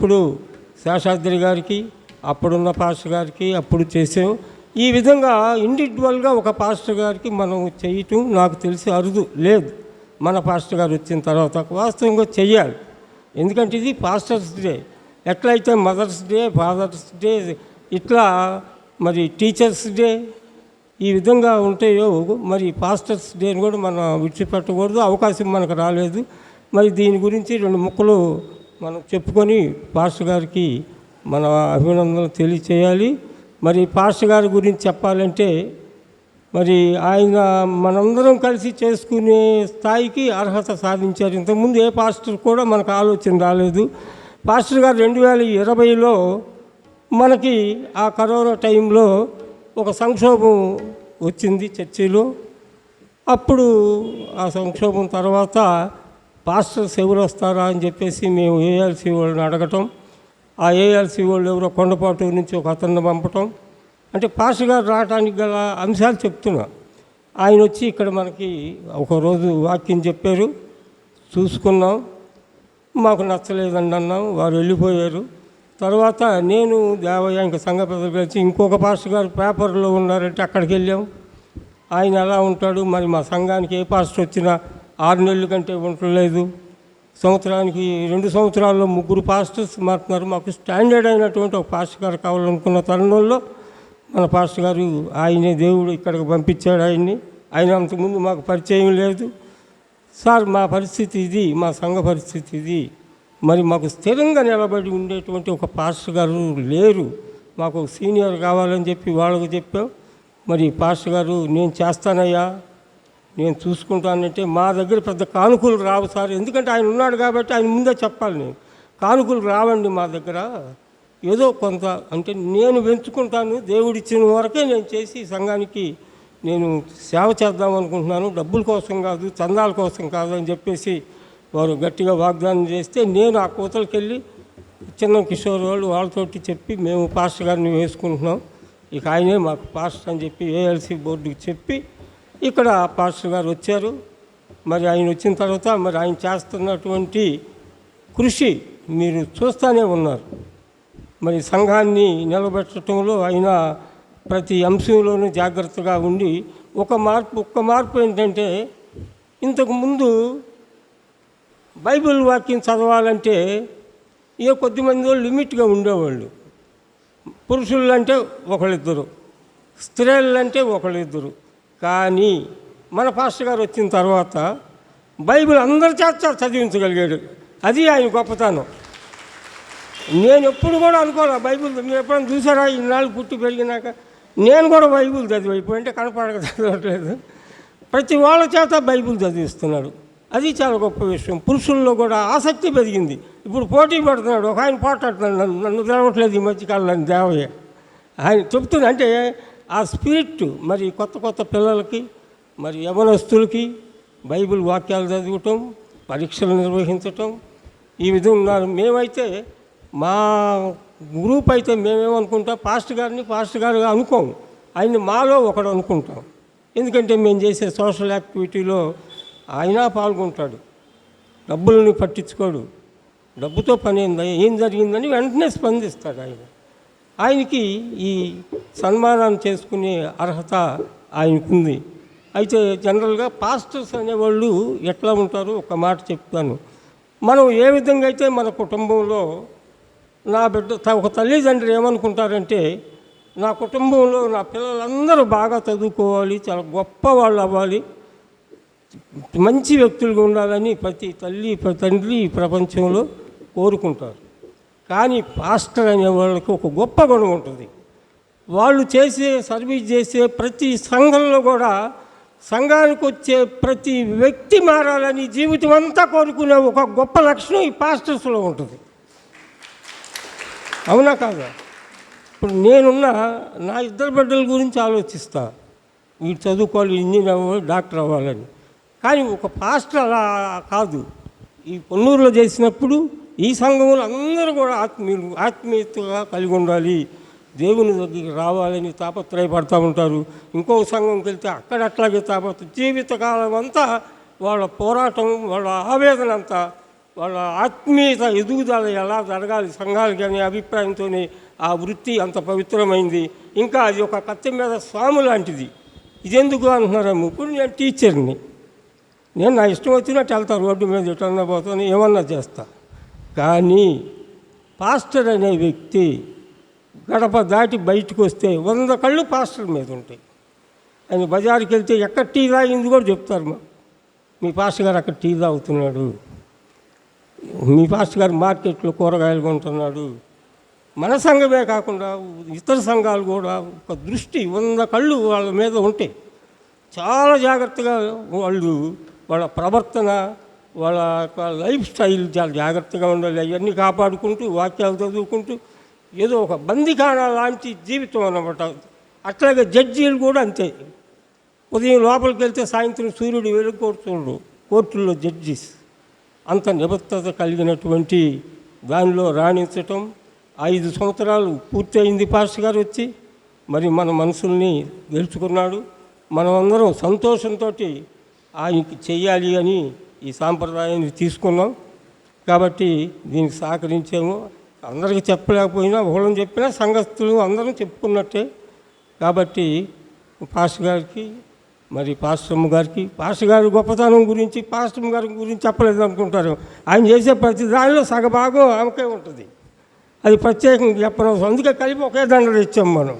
ఇప్పుడు శేషాద్రి గారికి, అప్పుడున్న పాస్టర్ గారికి అప్పుడు చేసాం. ఈ విధంగా ఇండివిజువల్గా ఒక పాస్టర్ గారికి మనం చేయటం నాకు తెలిసి అరుదు లేదు. మన పాస్టర్ గారు వచ్చిన తర్వాత వాస్తవంగా చెయ్యాలి. ఎందుకంటే ఇది పాస్టర్స్ డే. ఎట్లయితే మదర్స్ డే, ఫాదర్స్ డే, ఇట్లా మరి టీచర్స్ డే ఈ విధంగా ఉంటాయో, మరి పాస్టర్స్ డేని కూడా మనం విడిచిపెట్టకూడదు. అవకాశం మనకు రాలేదు. మరి దీని గురించి 2 ముక్కలు మనం చెప్పుకొని పాస్టర్ గారికి మన అభినందనలు తెలియచేయాలి. మరి పాస్టర్ గారి గురించి చెప్పాలంటే మరి ఆయన మనందరం కలిసి చేసుకునే స్థాయికి అర్హత సాధించారు. ఇంతకుముందు ఏ పాస్టర్ కూడా మనకు ఆలోచన రాలేదు. పాస్టర్ గారు 2020లో మనకి ఆ కరోనా టైంలో ఒక సంక్షోభం వచ్చింది చర్చిలో. అప్పుడు ఆ సంక్షోభం తర్వాత పాస్టర్స్ ఎవరు వస్తారా అని చెప్పేసి మేము ఏఎల్సీ వాళ్ళని అడగటం, ఆ ఏఎల్సీ వాళ్ళు ఎవరో కొండపాటు నుంచి ఒక అతన్ని పంపటం. అంటే పాస్టర్ గారు రావడానికి గల అంశాలు చెప్తున్నా. ఆయన వచ్చి ఇక్కడ మనకి ఒకరోజు వాక్యం చెప్పారు, చూసుకున్నాం, మాకు నచ్చలేదండి అన్నాం. వారు వెళ్ళిపోయారు. తర్వాత నేను దేవయ్య ఇంకా సంఘ పెద్దలు కలిసి ఇంకొక పాస్టర్ గారు పేపర్లో ఉన్నారంటే అక్కడికి వెళ్ళాం. ఆయన ఎలా ఉంటాడు, మరి మా సంఘానికి ఏ పాస్టర్ వచ్చినా 6 నెలల కంటే ఉండలేదు. సంవత్సరానికి 2 సంవత్సరాల్లో 3 పాస్టర్స్ మారుతున్నారు. మాకు స్టాండర్డ్ అయినటువంటి ఒక పాస్టర్ గారు కావాలనుకున్న తరుణంలో మన పాస్టర్ గారు, ఆయనే దేవుడు ఇక్కడికి పంపించాడు ఆయన్ని. ఆయన అంతకుముందు మాకు పరిచయం లేదు. సార్ మా పరిస్థితి ఇది, మా సంఘ పరిస్థితి ఇది, మరి మాకు స్థిరంగా నిలబడి ఉండేటువంటి ఒక పాస్టర్ గారు లేరు, మాకు సీనియర్ కావాలని చెప్పి వాళ్ళకు చెప్పాం. మరి పాస్టర్ గారు నేను చేస్తానయ్యా, నేను చూసుకుంటానంటే మా దగ్గర పెద్ద కానుకలు రావు సార్, ఎందుకంటే ఆయన ఉన్నాడు కాబట్టి ఆయన ముందే చెప్పాలి. నేను కానుకలు రావండి మా దగ్గర, ఏదో కొంత అంటే నేను పెంచుకుంటాను, దేవుడిచ్చిన వరకే నేను చేసి సంఘానికి నేను సేవ చేద్దాం అనుకుంటున్నాను, డబ్బుల కోసం కాదు, చందాల కోసం కాదు అని చెప్పేసి వారు గట్టిగా వాగ్దానం చేస్తే నేను ఆ కూతలకి వెళ్ళి చిన్న కిషోర్ వాళ్ళతోటి చెప్పి మేము పాస్టర్ గారిని వేసుకుంటున్నాం, ఇక ఆయనే మాకు పాస్టర్ అని చెప్పి ఏఎల్సీ బోర్డుకి చెప్పి ఇక్కడ పాస్టర్ గారు వచ్చారు. మరి ఆయన వచ్చిన తర్వాత మరి ఆయన చేస్తున్నటువంటి కృషి మీరు చూస్తూనే ఉన్నారు. మరి సంఘాన్ని నిలబెట్టడంలో ఆయన ప్రతి అంశంలోనూ జాగ్రత్తగా ఉండి ఒక్క మార్పు ఏంటంటే, ఇంతకుముందు బైబిల్ వాక్యం చదవాలంటే ఏ కొద్దిమంది లిమిట్గా ఉండేవాళ్ళు. పురుషులు అంటే ఒకళ్ళిద్దరు, స్త్రీలు అంటే ఒకళ్ళిద్దరు. కానీ మన పాస్టర్ గారు వచ్చిన తర్వాత బైబిల్ అందరి చేత చదివించగలిగాడు. అది ఆయన గొప్పతనం. నేను ఎప్పుడు కూడా అనుకోలే బైబిల్, మీరు ఎప్పుడైనా చూసారా ఇన్నాళ్ళు పుట్టి పెరిగినాక? నేను కూడా బైబిల్ చదివైపోయి అంటే కనపడక చదవట్లేదు, ప్రతి వాళ్ళ చేత బైబిల్ చదివిస్తున్నాడు. అది చాలా గొప్ప విషయం. పురుషుల్లో కూడా ఆసక్తి పెరిగింది. ఇప్పుడు పోటీ పడుతున్నాడు, ఒక ఆయన పోటాడుతున్నాడు, నన్ను తెలవట్లేదు ఈ మధ్యకాలం దేవయ్య ఆయన చెప్తున్నా. అంటే ఆ స్పిరిట్ మరి కొత్త పిల్లలకి, మరి యవనస్తులకి బైబిల్ వాక్యాలు చదవటం, పరీక్షలు నిర్వహించటం, ఈ విధంగా మేమైతే మా గ్రూప్ అయితే మేమేమనుకుంటాం, పాస్టర్ గారు అనుకోము, ఆయన్ని మాలో ఒకడు అనుకుంటాం. ఎందుకంటే మేము చేసే సోషల్ యాక్టివిటీలో ఆయన పాల్గొంటాడు, డబ్బులని పట్టించుకోడు, డబ్బుతో పని ఏం జరిగిందని వెంటనే స్పందిస్తాడు. ఆయనకి ఈ సన్మానాన్ని చేసుకునే అర్హత ఆయనకుంది. అయితే జనరల్గా పాస్టర్స్ అనేవాళ్ళు ఎట్లా ఉంటారో ఒక మాట చెప్తాను. మనం ఏ విధంగా అయితే మన కుటుంబంలో నా బిడ్డ ఒక తల్లిదండ్రులు ఏమనుకుంటారంటే, నా కుటుంబంలో నా పిల్లలందరూ బాగా చదువుకోవాలి, చాలా గొప్ప వాళ్ళు అవ్వాలి, మంచి వ్యక్తులుగా ఉండాలని ప్రతి తల్లి తండ్రి ప్రపంచంలో కోరుకుంటారు. కానీ పాస్టర్ అనే వాళ్ళకి ఒక గొప్ప గుణం ఉంటుంది. వాళ్ళు సర్వీస్ చేసే ప్రతి సంఘంలో కూడా సంఘానికి వచ్చే ప్రతి వ్యక్తి మారాలని జీవితం అంతా కోరుకునే ఒక గొప్ప లక్షణం ఈ పాస్టర్స్లో ఉంటుంది. అవునా కాదా? ఇప్పుడు నేనున్న నా 2 బిడ్డల గురించి ఆలోచిస్తా, వీడు చదువుకోవాలి, ఇంజనీర్ అవ్వాలి, డాక్టర్ అవ్వాలని. కానీ ఒక పాస్టర్ అలా కాదు. ఈ పొన్నూరులో చేసినప్పుడు ఈ సంఘంలో అందరూ కూడా ఆత్మీయతగా కలిగి ఉండాలి, దేవుని దగ్గరికి రావాలని తాపత్రయపడుతూ ఉంటారు. ఇంకొక సంఘంకి వెళ్తే అక్కడ అట్లాగే జీవితకాలం అంతా వాళ్ళ పోరాటం, వాళ్ళ ఆవేదన అంతా వాళ్ళ ఆత్మీయత ఎదుగుదల ఎలా జరగాలి సంఘాలు కానీ అభిప్రాయంతోనే ఆ వృత్తి అంత పవిత్రమైంది. ఇంకా అది ఒక కత్తి మీద స్వాము లాంటిది. ఇదెందుకు అంటున్నారేమో. ఇప్పుడు నేను టీచర్ని, నేను నా ఇష్టం వచ్చినట్టు వెళ్తాను, రోడ్డు మీద ఎటన్నా పోతాను, ఏమన్నా చేస్తా. కానీ పాస్టర్ అనే వ్యక్తి గడప దాటి బయటకు వస్తే 100 కళ్ళు పాస్టర్ మీద ఉంటాయి. ఆయన బజారుకి వెళ్తే ఎక్కడ టీ తాగింది కూడా చెప్తారు. మీ పాస్టర్ గారు అక్కడ టీ తాగుతున్నాడు, మీ పాస్టర్ గారు మార్కెట్లో కూరగాయలు కొంటున్నాడు. మన సంఘమే కాకుండా ఇతర సంఘాలు కూడా ఒక దృష్టి 100 కళ్ళు వాళ్ళ మీద ఉంటాయి. చాలా జాగ్రత్తగా వాళ్ళ ప్రవర్తన, వాళ్ళ లైఫ్ స్టైల్ చాలా జాగ్రత్తగా ఉండాలి. అవన్నీ కాపాడుకుంటూ వాక్యాలు చదువుకుంటూ ఏదో ఒక బందిఖానా లాంటి జీవితం అన్నమాట. అట్లాగే జడ్జీలు కూడా అంతే. ఉదయం లోపలికి వెళ్తే సాయంత్రం సూర్యుడు వెలుగుకొడుతుండ్రు కోర్టుల్లో జడ్జీస్. అంత నిబద్ధత కలిగినటువంటి దానిలో రాణించటం. 5 సంవత్సరాలు పూర్తయింది పాస్టర్ గారు వచ్చి. మరి మన మనసుల్ని గెలుచుకున్నాడు. మనం అందరం సంతోషంతో ఆయనకి చెయ్యాలి అని ఈ సాంప్రదాయాన్ని తీసుకున్నాం. కాబట్టి దీనికి సహకరించాము. అందరికీ చెప్పలేకపోయినా ఒకళ్ళని చెప్పినా సంఘస్థులు అందరం చెప్పుకున్నట్టే. కాబట్టి పాస్టర్ గారికి, మరి పాస్టమ్మ గారికి, పాస్టర్ గారి గొప్పతనం గురించి పాస్టమ్మ గారి గురించి చెప్పలేదు అనుకుంటారు. ఆయన చేసే ప్రతి దానిలో సగభాగం ఆమెకే ఉంటుంది. అది ప్రత్యేకంగా చెప్పనవసరం. అందుకే కలిపి ఒకే దండలు ఇచ్చాం మనం.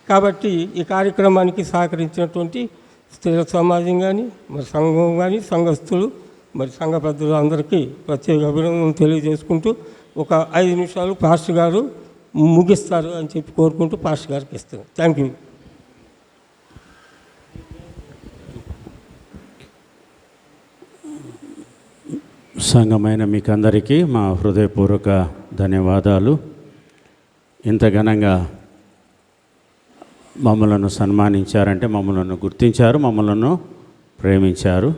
కాబట్టి ఈ కార్యక్రమానికి సహకరించినటువంటి స్త్రీల సమాజం కానీ, మరి సంఘం కానీ, సంఘస్థులు, మరి సంఘ పెద్దలు అందరికీ ప్రత్యేక అభినందనలు తెలియజేసుకుంటూ ఒక 5 నిమిషాలు పాస్టర్ గారు ముగిస్తారు అని చెప్పి కోరుకుంటూ పాస్టర్ గారికి ఇస్తాను. Thank you. సంఘమైన మీకు అందరికీ మా హృదయపూర్వక ధన్యవాదాలు. ఇంత ఘనంగా మమ్మలను సన్మానించారంటే మమ్మలను గుర్తించారు, మమ్మలను ప్రేమించారు.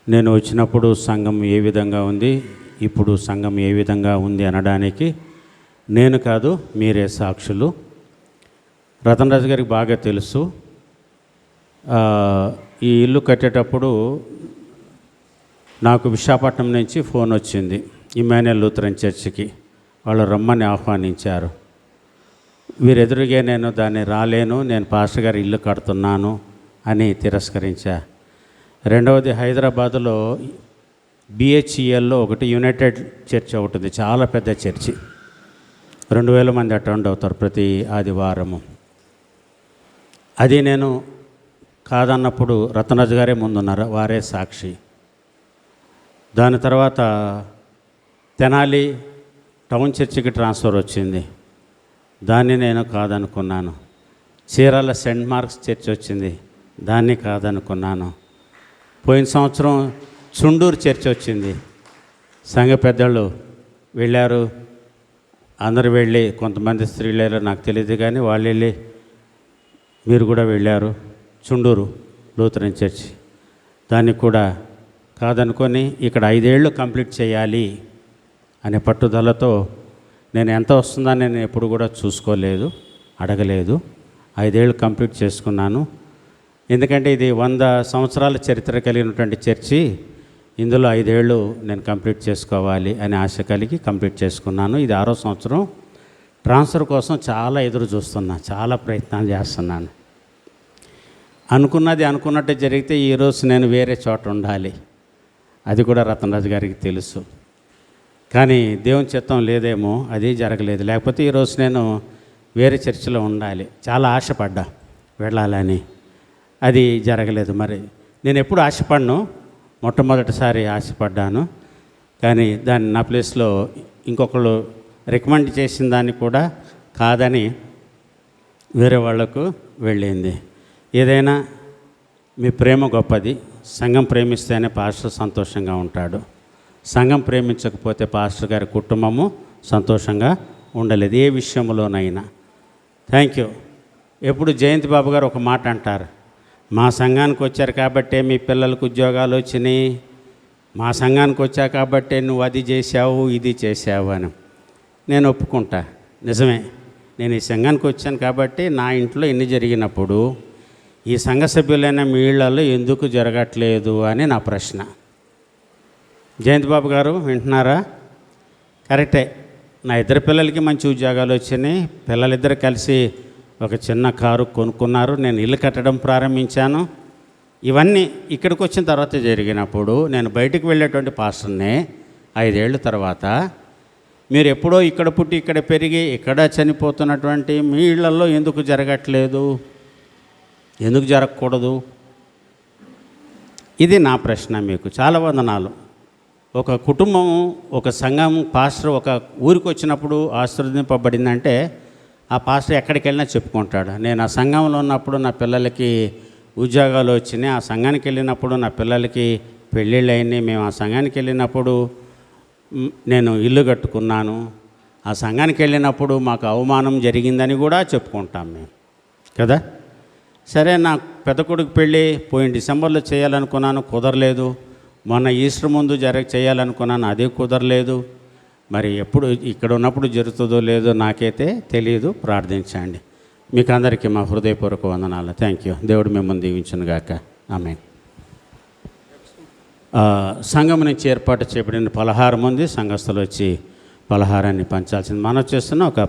నేను వచ్చినప్పుడు సంఘం ఏ విధంగా ఉంది, ఇప్పుడు సంఘం ఏ విధంగా ఉంది అనడానికి నేను కాదు మీరే సాక్షులు. రతన్ రాజు గారికి బాగా తెలుసు. ఈ ఇల్లు కట్టేటప్పుడు నాకు విశాఖపట్నం నుంచి ఫోన్ వచ్చింది. ఇమ్మాన్యుయల్ లూథరన్ చర్చికి వాళ్ళు రమ్మని ఆహ్వానించారు. వీరెదురుగా నేను దాన్ని రాలేను, నేను పాస్టర్ గారి ఇల్లు కడుతున్నాను అని తిరస్కరించా. రెండవది హైదరాబాదులో బిహెచ్ఈఎల్లో ఒకటి యునైటెడ్ చర్చ్ ఒకటి ఉంది, చాలా పెద్ద చర్చి, 2000 మంది అటెండ్ అవుతారు ప్రతి ఆదివారము. అది నేను కాదన్నప్పుడు రతనరాజు గారే ముందున్నారు, వారే సాక్షి. దాని తర్వాత తెనాలి టౌన్ చర్చికి ట్రాన్స్ఫర్ వచ్చింది, దాన్ని నేను కాదనుకున్నాను. చీరాల సెయింట్ మార్క్స్ చర్చ్ వచ్చింది, దాన్ని కాదనుకున్నాను. పోయిన సంవత్సరం చుండూరు చర్చ్ వచ్చింది. సంఘ పెద్దలు వెళ్ళారు, అందరూ వెళ్ళి, కొంతమంది స్త్రీలు వెళ్ళారు నాకు తెలియదు కానీ వాళ్ళు వెళ్ళి మీరు కూడా వెళ్ళారు. చుండూరు లూథరన్ చర్చ్, దాన్ని కూడా కాదనుకొని ఇక్కడ 5 ఏళ్ళు కంప్లీట్ చేయాలి అనే పట్టుదలతో నేను ఎంత వస్తుందని నేను ఎప్పుడు కూడా చూసుకోలేదు, అడగలేదు. 5 ఏళ్ళు కంప్లీట్ చేసుకున్నాను. ఎందుకంటే ఇది 100 సంవత్సరాల చరిత్ర కలిగినటువంటి చర్చి, ఇందులో 5 ఏళ్ళు నేను కంప్లీట్ చేసుకోవాలి అనే ఆశ కలిగి కంప్లీట్ చేసుకున్నాను. ఇది 6వ సంవత్సరం. ట్రాన్స్ఫర్ కోసం చాలా ఎదురు చూస్తున్నా, చాలా ప్రయత్నాలు చేస్తున్నాను. అనుకున్నది అనుకున్నట్టు జరిగితే ఈరోజు నేను వేరే చోట ఉండాలి, అది కూడా రతనరాజు గారికి తెలుసు. కానీ దేవుని చిత్తం లేదేమో, అది జరగలేదు. లేకపోతే ఈరోజు నేను వేరే చర్చిలో ఉండాలి. చాలా ఆశపడ్డా వెళ్ళాలని, అది జరగలేదు. మరి నేను ఎప్పుడు ఆశపడను, మొట్టమొదటిసారి ఆశపడ్డాను. కానీ దాన్ని నా ప్లేస్లో ఇంకొకళ్ళు రికమెండ్ చేసిన దాన్ని కూడా కాదని వేరే వాళ్లకు వెళ్ళింది. ఏదైనా మీ ప్రేమ గొప్పది. సంఘం ప్రేమిస్తేనే పాస్టర్ సంతోషంగా ఉంటాడు. సంఘం ప్రేమించకపోతే పాస్టర్ గారి కుటుంబము సంతోషంగా ఉండలేదు, ఏ విషయంలోనైనా. Thank you. ఎప్పుడు జయంతి బాబు గారు ఒక మాట అంటారు, మా సంఘానికి వచ్చారు కాబట్టే మీ పిల్లలకు ఉద్యోగాలు వచ్చినాయి, మా సంఘానికి వచ్చా కాబట్టే నువ్వు అది చేసావు ఇది చేసావు అని. నేను ఒప్పుకుంటా, నిజమే. నేను ఈ సంఘానికి వచ్చాను కాబట్టి నా ఇంట్లో ఎన్ని జరిగినప్పుడు ఈ సంఘ సభ్యులైన మీ ఇళ్లలో ఎందుకు జరగట్లేదు అని నా ప్రశ్న. జయంత్ బాబు గారు వింటున్నారా? కరెక్టే. నా ఇద్దరు పిల్లలకి మంచి ఉద్యోగాలు వచ్చినాయి. పిల్లలిద్దరు కలిసి ఒక చిన్న కారు కొనుక్కున్నారు. నేను ఇల్లు కట్టడం ప్రారంభించాను. ఇవన్నీ ఇక్కడికి వచ్చిన తర్వాత జరిగినప్పుడు నేను బయటికి వెళ్ళేటువంటి పాస్టర్నే 5 ఏళ్ళ తర్వాత మీరు ఎప్పుడో ఇక్కడ పుట్టి ఇక్కడ పెరిగి ఇక్కడ చనిపోతున్నటువంటి మీ ఇళ్లలో ఎందుకు జరగట్లేదు? ఎందుకు జరగకూడదు? ఇది నా ప్రశ్న మీకు. చాలా వందనాలు. ఒక కుటుంబం, ఒక సంఘం, పాస్టర్ ఒక ఊరికి వచ్చినప్పుడు ఆశీర్వదింపబడిందంటే ఆ పాస్టర్ ఎక్కడికి వెళ్ళినా చెప్పుకుంటాడు, నేను ఆ సంఘంలో ఉన్నప్పుడు నా పిల్లలకి ఉద్యోగాలు వచ్చినాయి, ఆ సంఘానికి వెళ్ళినప్పుడు నా పిల్లలకి పెళ్ళిళ్ళు అయినాయి, మేము ఆ సంఘానికి వెళ్ళినప్పుడు నేను ఇల్లు కట్టుకున్నాను, ఆ సంఘానికి వెళ్ళినప్పుడు మాకు అవమానం జరిగిందని కూడా చెప్పుకుంటాం మేము కదా. సరే, నా పెద్ద కొడుకు పెళ్ళి పోయిన డిసెంబర్లో చేయాలనుకున్నాను, కుదరలేదు. మొన్న ఈస్టర్ ముందు చేయాలనుకున్నాను, అది కుదరలేదు. మరి ఎప్పుడు ఇక్కడ ఉన్నప్పుడు జరుగుతుందో లేదో నాకైతే తెలియదు. ప్రార్థించండి. మీకు అందరికీ మా హృదయపూర్వక వందనాలు. Thank you. దేవుడు మిమ్మల్ని దీవించును గాక. ఆమేన్. సంఘం నుంచి ఏర్పాటు చేయబడిన పలహారం ఉంది. సంఘస్థులు వచ్చి పలహారాన్ని పంచాల్సింది మనం చేస్తున్న ఒక